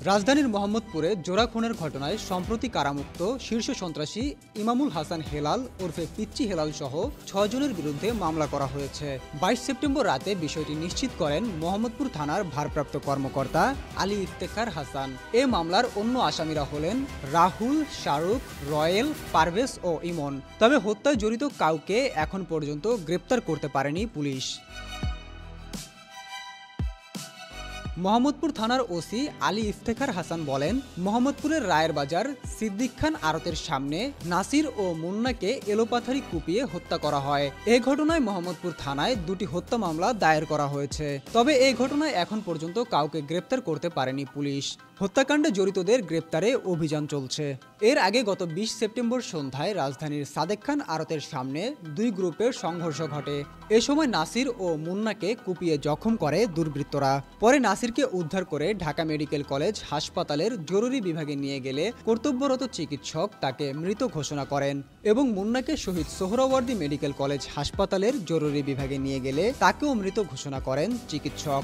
রাজধানীর মোহাম্মদপুরে জোড়া খুনের ঘটনায় সম্প্রতি কারামুক্ত শীর্ষ সন্ত্রাসী ইমামুল হাসান হেলাল ওরফে পিচ্চি হেলাল সহ ৬ জনের বিরুদ্ধে মামলা করা হয়েছে। ২২ সেপ্টেম্বর রাতে বিষয়টি নিশ্চিত করেন মোহাম্মদপুর থানার ভারপ্রাপ্ত কর্মকর্তা আলী ইফতেখার হাসান। এ মামলার অন্য আসামিরা হলেন রাহুল, শাহরুখ, রয়েল, পারভেজ ও ইমন। তবে হত্যায় জড়িত কাউকে এখন পর্যন্ত গ্রেপ্তার করতে পারেনি পুলিশ। মোহাম্মদপুর থানার ওসি আলী ইফতেখার হাসান বলেন, মোহাম্মদপুরের রায়ের বাজার সিদ্দিক খান আড়তের সামনে নাসির ও মুন্নাকে এলোপাথারি কুপিয়ে হত্যা করা হয়। এ ঘটনায় মোহাম্মদপুর থানায় ২টি হত্যা মামলা দায়ের করা হয়েছে। তবে এই ঘটনায় এখন পর্যন্ত কাউকে গ্রেপ্তার করতে পারেনি পুলিশ। হত্যাকাণ্ডে জড়িতদের গ্রেপ্তারে অভিযান চলছে। এর আগে গত ২০ সেপ্টেম্বর সন্ধ্যায় রাজধানীর সাদেক খান আড়তের সামনে দুই গ্রুপের সংঘর্ষ ঘটে। এ সময় নাসির ও মুন্নাকে কুপিয়ে জখম করে দুর্বৃত্তরা। পরে নাসিরকে উদ্ধার করে ঢাকা মেডিকেল কলেজ হাসপাতালের জরুরি বিভাগে নিয়ে গেলে কর্তব্যরত চিকিৎসক তাকে মৃত ঘোষণা করেন এবং মুন্নাকে শহীদ সোহরাওয়ার্দী মেডিকেল কলেজ হাসপাতালের জরুরি বিভাগে নিয়ে গেলে তাকেও মৃত ঘোষণা করেন চিকিৎসক।